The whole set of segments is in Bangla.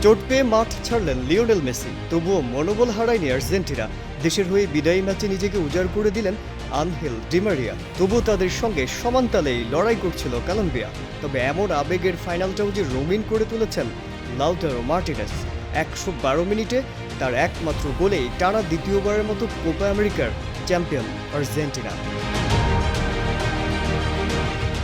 চোট পেয়ে মাঠ ছাড়লেন লিওনেল মেসি, তবুও মনোবল হারায়নি আর্জেন্টিনা। দেশের হয়ে বিদায়ী ম্যাচে নিজেকে উজাড় করে দিলেন আনহেল ডিমারিয়া। তবুও তাদের সঙ্গে সমান তালেই লড়াই করছিল কলম্বিয়া। তবে এমন আবেগের ফাইনালটাও যে রঙিন করে তুলেছেন লাউতারো মার্টিনেজ। ১১২ মিনিটে তার একমাত্র গোলেই টানা দ্বিতীয়বারের মতো কোপা আমেরিকার চ্যাম্পিয়ন আর্জেন্টিনা।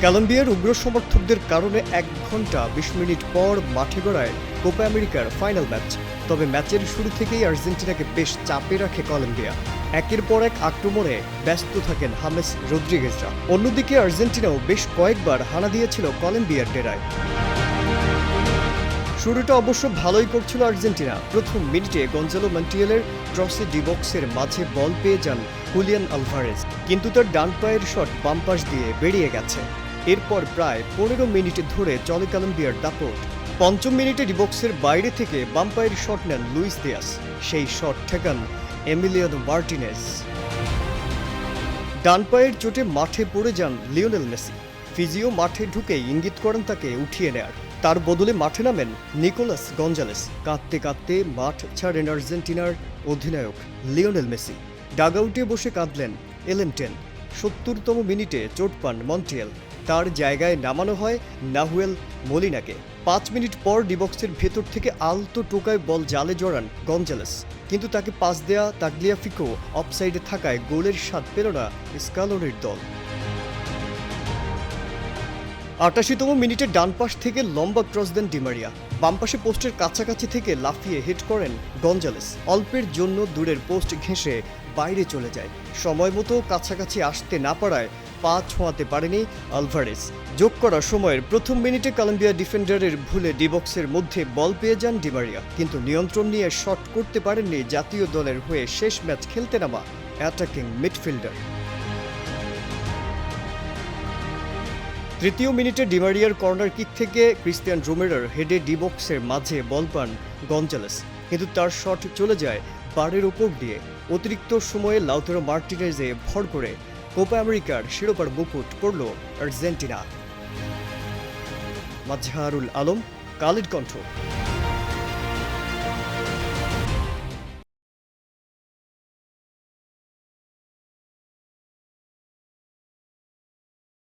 কলম্বিয়ার উগ্র সমর্থকদের কারণে ১ ঘন্টা ২০ মিনিট পর মাঠে গড়ায় কোপা আমেরিকার ফাইনাল ম্যাচ। তবে ম্যাচের শুরু থেকেই আর্জেন্টিনাকে বেশ চাপে রাখে কলম্বিয়া। একের পর এক আক্রমণে ব্যস্ত থাকেন হামেস রদ্রিগেজরা। অন্যদিকে আর্জেন্টিনাও বেশ কয়েকবার হানা দিয়েছিল কলম্বিয়ার ডেরায়। শুরুটা অবশ্য ভালোই করছিল আর্জেন্টিনা। প্রথম মিনিটে গঞ্জালো মন্টিয়েলের ক্রসে ডিবক্সের মাঝে বল পেয়ে যান হুলিয়ান আলভারেজ, কিন্তু তার ডান পায়ের শট বাম পাশ দিয়ে বেরিয়ে গেছে। এরপর প্রায় ১৫ মিনিট ধরে চলে কলম্বিয়ার দাপট। পঞ্চম মিনিটে ডিবক্সের বাইরে থেকে বাম পায়ের শট নেন লুইস দিয়াস। সেই শট ঠেকান এমিলিয়ানো মার্টিনেজ। ডান পায়ের চোটে মাঠে পড়ে যান লিওনেল মেসি। ফিজিও মাঠে ঢুকেই ইঙ্গিত করেন তাকে উঠিয়ে নেয়ার। তার বদলে মাঠে নামেন নিকোলাস গঞ্জালেস। কাঁদতে কাঁদতে মাঠ ছাড়েন আর্জেন্টিনার অধিনায়ক লিওনেল মেসি। ডাগআউটে বসে কাঁদলেন এলেনটেন। ৭০তম মিনিটে চোট পান মন্টিয়েল। তার জায়গায় নামানো হয় নাহুয়েল মলিনাকে। ৫ মিনিট পর ডিবক্সের ভেতর থেকে আলতো টোকায় বল জালে জড়ান গঞ্জালেস, কিন্তু তাকে পাস দেয়া তাগলিয়াফিকো অফসাইডে থাকায় গোলের স্বাদ পেল না স্কালোনির দল। ৮৮তম মিনিটে ডান পাশ থেকে লম্বা ক্রস দেন ডিমারিয়া। বাম পাশে পোস্টের কাছাকাছি থেকে লাফিয়ে হিট করেন গঞ্জালেস। অল্পের জন্য দূরের পোস্ট ঘেঁষে বাইরে চলে যায়। সময় মতো কাছাকাছি আসতে না পারায় পা ছোঁয়াতে পারেনি আলভারেজ। যোগ করা সময়ের প্রথম মিনিটে কলম্বিয়া ডিফেন্ডারের ভুলে ডিবক্সের মধ্যে বল পেয়ে যান ডিমারিয়া, কিন্তু নিয়ন্ত্রণ নিয়ে শট করতে পারেননি জাতীয় দলের হয়ে শেষ ম্যাচ খেলতে নামা অ্যাটাকিং মিডফিল্ডার। তৃতীয় মিনিটে ডিমারিয়ার কর্নার কিক থেকে ক্রিস্টিয়ান রোমেরোর হেডে ডিবক্সের মাঝে বল পান গঞ্জালেস, কিন্তু তার শট চলে যায় বারের ওপর দিয়ে। অতিরিক্ত সময়ে লাউতারো মার্টিনেজে ভর করে কোপা আমেরিকার শিরোপার মুকুট পড়ল আর্জেন্টিনা। মাজহারুল আলম, কালের কণ্ঠ।